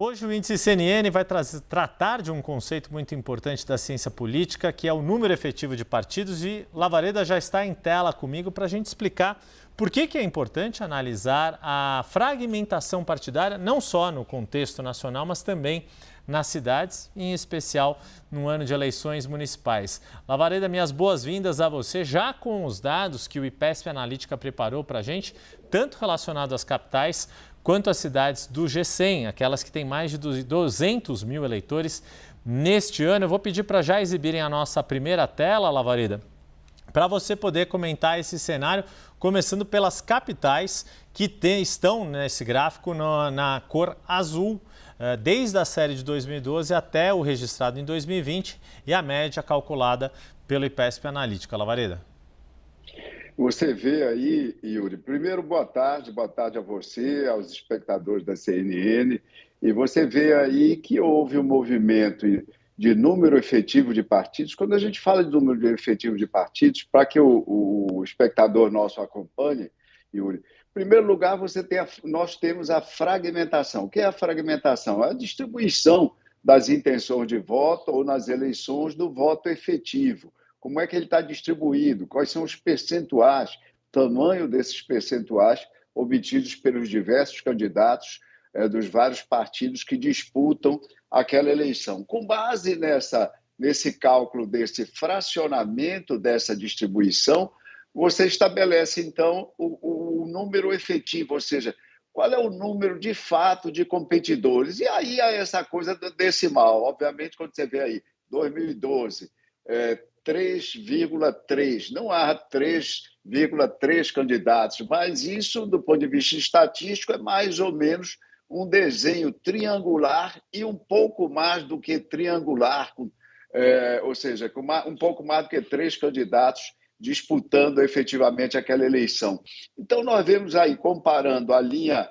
Hoje o índice CNN vai tratar de um conceito muito importante da ciência política, que é o número efetivo de partidos, e Lavareda já está em tela comigo para a gente explicar por que é importante analisar a fragmentação partidária, não só no contexto nacional, mas também nas cidades, em especial no ano de eleições municipais. Lavareda, minhas boas-vindas a você, já com os dados que o IPESP Analítica preparou para a gente, tanto relacionado às capitais quanto às cidades do G100, aquelas que têm mais de 200 mil eleitores neste ano. Eu vou pedir para já exibirem a nossa primeira tela, Lavareda, para você poder comentar esse cenário, começando pelas capitais que estão nesse gráfico na cor azul, desde a série de 2012 até o registrado em 2020 e a média calculada pelo IPESP Analítica. Lavareda. Você vê aí, Yuri, primeiro, boa tarde a você, aos espectadores da CNN, e você vê aí que houve um movimento de número efetivo de partidos. Quando a gente fala de número efetivo de partidos, para que o espectador nosso acompanhe, Yuri, em primeiro lugar, nós temos a fragmentação. O que é a fragmentação? É a distribuição das intenções de voto ou nas eleições do voto efetivo. Como é que ele está distribuído, quais são os percentuais, tamanho desses percentuais obtidos pelos diversos candidatos dos vários partidos que disputam aquela eleição. Com base nesse cálculo, desse fracionamento dessa distribuição, você estabelece, então, o número efetivo, ou seja, qual é o número de fato de competidores. E aí há essa coisa decimal. Obviamente, quando você vê aí 2012, 3,3, não há 3,3 candidatos, mas isso, do ponto de vista estatístico, é mais ou menos um desenho triangular e um pouco mais do que triangular, ou seja, um pouco mais do que 3 candidatos disputando efetivamente aquela eleição. Então, nós vemos aí, comparando a linha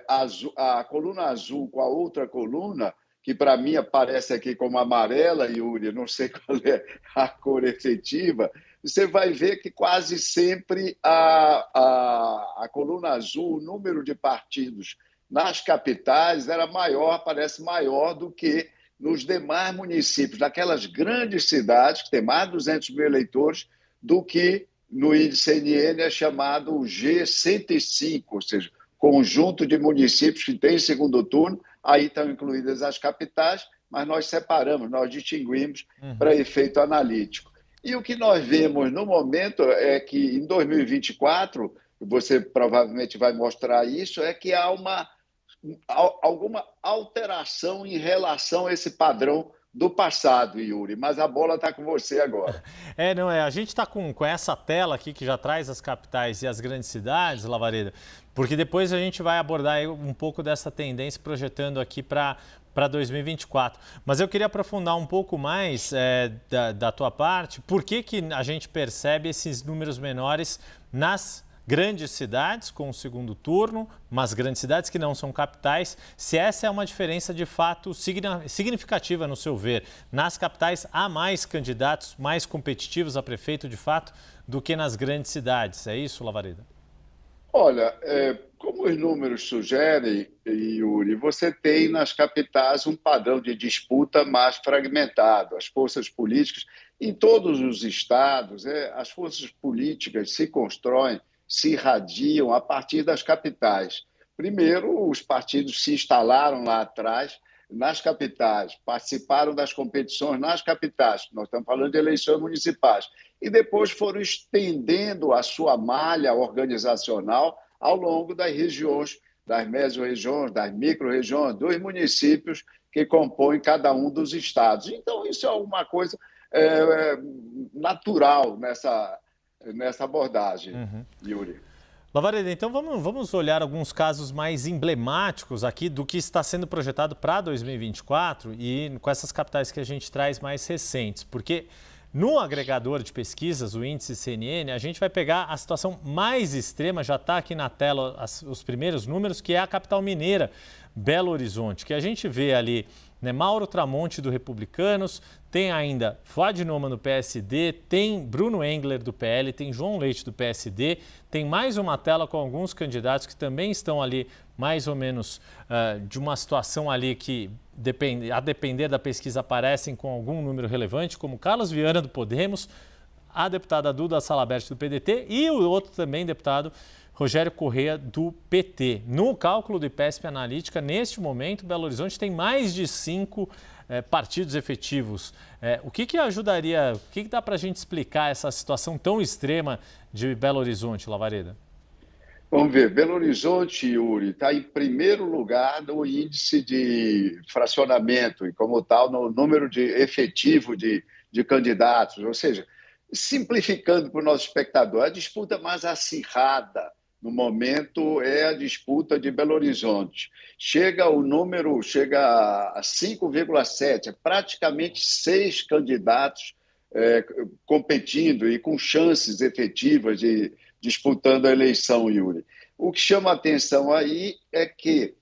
azul, a coluna azul com a outra coluna, que para mim aparece aqui como amarela, Yuri, não sei qual é a cor efetiva, você vai ver que quase sempre a coluna azul, o número de partidos nas capitais era maior, parece maior do que nos demais municípios, naquelas grandes cidades, que tem mais de 200 mil eleitores, do que no índice CNN é chamado G105, ou seja, conjunto de municípios que tem segundo turno. Aí estão incluídas as capitais, mas nós separamos, nós distinguimos para efeito analítico. E o que nós vemos no momento é que em 2024, você provavelmente vai mostrar isso, é que há alguma alteração em relação a esse padrão do passado, Yuri, mas a bola está com você agora. A gente está com essa tela aqui que já traz as capitais e as grandes cidades, Lavareda, porque depois a gente vai abordar um pouco dessa tendência projetando aqui para 2024. Mas eu queria aprofundar um pouco mais da tua parte, por que a gente percebe esses números menores nas grandes cidades com o segundo turno, mas grandes cidades que não são capitais, se essa é uma diferença de fato significativa no seu ver. Nas capitais há mais candidatos mais competitivos a prefeito de fato do que nas grandes cidades, é isso, Lavareda? Olha, como os números sugerem, Yuri, você tem nas capitais um padrão de disputa mais fragmentado. As forças políticas, em todos os estados, as forças políticas se constroem, se irradiam a partir das capitais. Primeiro, os partidos se instalaram lá atrás, nas capitais, participaram das competições nas capitais, nós estamos falando de eleições municipais, e depois foram estendendo a sua malha organizacional ao longo das regiões, das mesorregiões, das micro-regiões, dos municípios que compõem cada um dos estados. Então, isso é uma coisa natural nessa abordagem, Yuri. Lavareda, então vamos olhar alguns casos mais emblemáticos aqui do que está sendo projetado para 2024 e com essas capitais que a gente traz mais recentes, porque no agregador de pesquisas, o índice CNN, a gente vai pegar a situação mais extrema, já está aqui na tela os primeiros números, que é a capital mineira, Belo Horizonte, que a gente vê ali né? Mauro Tramonte, do Republicanos, tem ainda Fuad Noman, do PSD, tem Bruno Engler, do PL, tem João Leite, do PSD, tem mais uma tela com alguns candidatos que também estão ali mais ou menos de uma situação ali que, a depender da pesquisa, aparecem com algum número relevante, como Carlos Viana, do Podemos, a deputada Duda Salabert, do PDT, e o outro também deputado Rogério Corrêa, do PT. No cálculo do IPESP Analítica, neste momento, Belo Horizonte tem mais de 5 partidos efetivos. O que ajudaria, o que dá para a gente explicar essa situação tão extrema de Belo Horizonte, Lavareda? Vamos ver, Belo Horizonte, Yuri, está em primeiro lugar no índice de fracionamento e, como tal, no número efetivo de candidatos. Ou seja, simplificando para o nosso espectador, a disputa mais acirrada no momento é a disputa de Belo Horizonte. O número chega a 5,7, é praticamente 6 candidatos competindo e com chances efetivas de disputando a eleição, Yuri. O que chama a atenção aí é que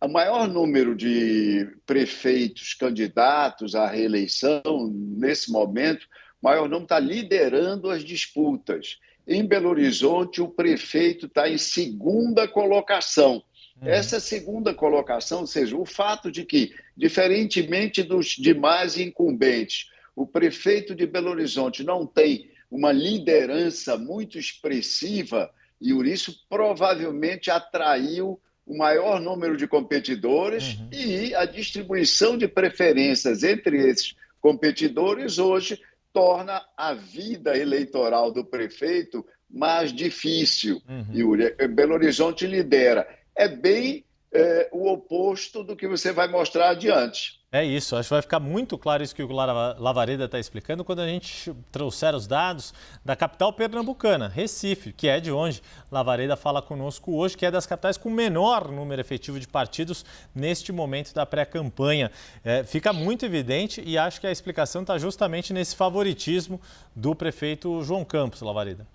o maior número de prefeitos candidatos à reeleição, nesse momento, o maior número está liderando as disputas. Em Belo Horizonte, o prefeito está em segunda colocação. Essa segunda colocação, ou seja, o fato de que, diferentemente dos demais incumbentes, o prefeito de Belo Horizonte não tem uma liderança muito expressiva, e por isso provavelmente atraiu o maior número de competidores e a distribuição de preferências entre esses competidores hoje torna a vida eleitoral do prefeito mais difícil. E Belo Horizonte lidera. É bem o oposto do que você vai mostrar adiante. É isso, acho que vai ficar muito claro isso que o Lavareda está explicando quando a gente trouxer os dados da capital pernambucana, Recife, que é de onde Lavareda fala conosco hoje, que é das capitais com menor número efetivo de partidos neste momento da pré-campanha. Fica muito evidente e acho que a explicação está justamente nesse favoritismo do prefeito João Campos, Lavareda.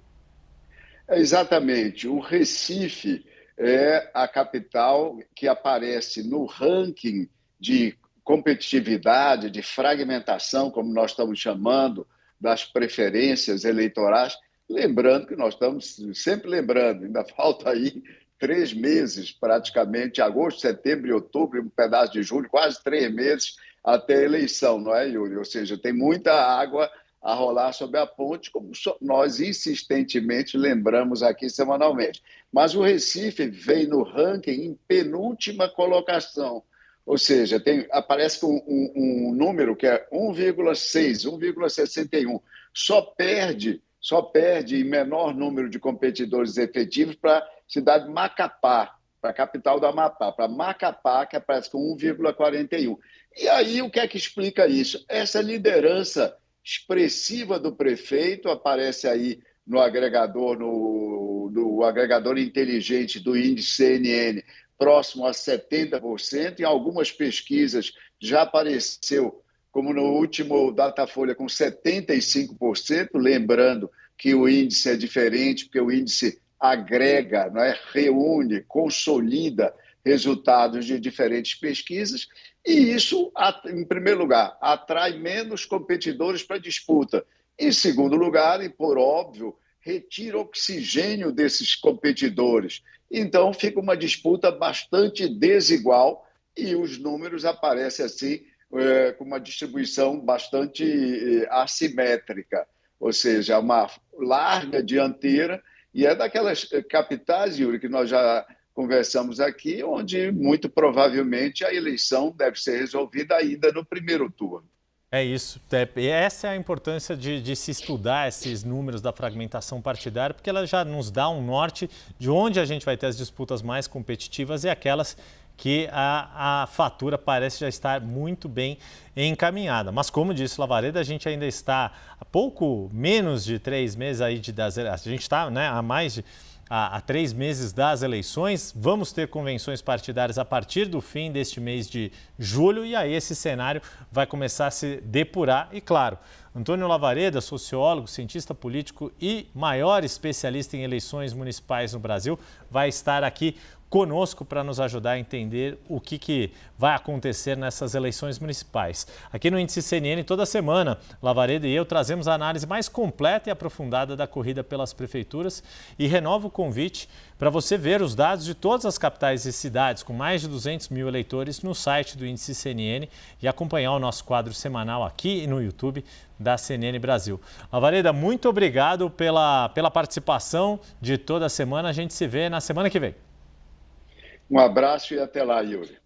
Exatamente, o Recife é a capital que aparece no ranking de competitividade, de fragmentação, como nós estamos chamando, das preferências eleitorais. Lembrando que nós estamos sempre lembrando, ainda falta aí 3 meses, praticamente, agosto, setembro e outubro, um pedaço de julho, quase 3 meses até a eleição, não é, Yuri? Ou seja, tem muita água a rolar sobre a ponte, como nós insistentemente lembramos aqui semanalmente. Mas o Recife vem no ranking em penúltima colocação, ou seja, aparece com um número que é 1,6, 1,61. Só perde em menor número de competidores efetivos para a cidade de Macapá, para a capital do Amapá, para Macapá, que aparece com 1,41. E aí o que é que explica isso? Essa liderança expressiva do prefeito aparece aí no agregador, no agregador inteligente do índice CNN, próximo a 70%. Em algumas pesquisas já apareceu, como no último Datafolha, com 75%, lembrando que o índice é diferente, porque o índice agrega, não é? Reúne, consolida resultados de diferentes pesquisas, e isso, em primeiro lugar, atrai menos competidores para a disputa. Em segundo lugar, e por óbvio, retira oxigênio desses competidores. Então, fica uma disputa bastante desigual e os números aparecem assim, com uma distribuição bastante assimétrica, ou seja, uma larga dianteira, e é daquelas capitais, Yuri, que nós já conversamos aqui, onde muito provavelmente a eleição deve ser resolvida ainda no primeiro turno. É isso. Essa é a importância de se estudar esses números da fragmentação partidária, porque ela já nos dá um norte de onde a gente vai ter as disputas mais competitivas e aquelas que a fatura parece já estar muito bem encaminhada. Mas, como disse o Lavareda, a gente ainda está há pouco menos de 3 meses aí a gente está, né, há 3 meses das eleições. Vamos ter convenções partidárias a partir do fim deste mês de julho e aí esse cenário vai começar a se depurar e, claro, Antônio Lavareda, sociólogo, cientista político e maior especialista em eleições municipais no Brasil, vai estar aqui conosco para nos ajudar a entender o que vai acontecer nessas eleições municipais. Aqui no Índice CNN, toda semana, Lavareda e eu trazemos a análise mais completa e aprofundada da corrida pelas prefeituras e renovo o convite para você ver os dados de todas as capitais e cidades com mais de 200 mil eleitores no site do Índice CNN e acompanhar o nosso quadro semanal aqui e no YouTube da CNN Brasil. Lavareda, muito obrigado pela participação de toda semana. A gente se vê na semana que vem. Um abraço e até lá, Yuri.